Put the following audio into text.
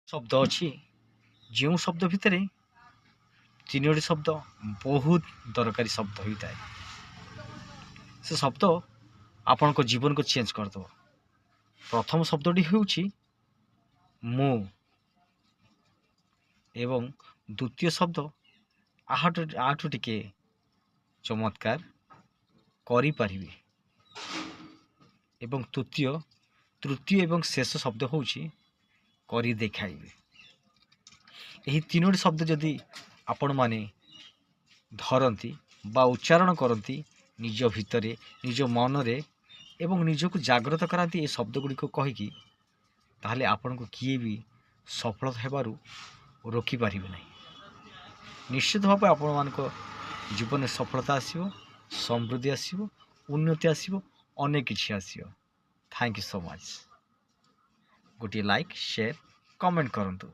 शब्द अच्छी जो शब्द भितर तीनोटी शब्द बहुत दरकारी शब्द होता है। से शब्द आपण को जीवन को चेंज करदेव। प्रथम शब्दटी होउछि मु एवं द्वितीय शब्द आठु टिके चमत्कार करिपारिबे एवं तृतीय एवं शेष शब्द होउछि करि देखाइबे। यही तीनोटी शब्द जदि आपण माने धरती बा उच्चारण करती निज भितरे निज मनरे एवं निजको जागृत कराती ए शब्द गुड़िक कहीकि ताहले आपण को किए भी सफल हेबारु रोकी पारिबे नहीं। निश्चित भाव आपण मानक जीवन में सफलता आसीबो, समृद्धि आसीबो, उन्नति आसीबो, अनेक किछि आसीबो। Thank you so much. गोटे लाइक शेयर कमेंट करंतु।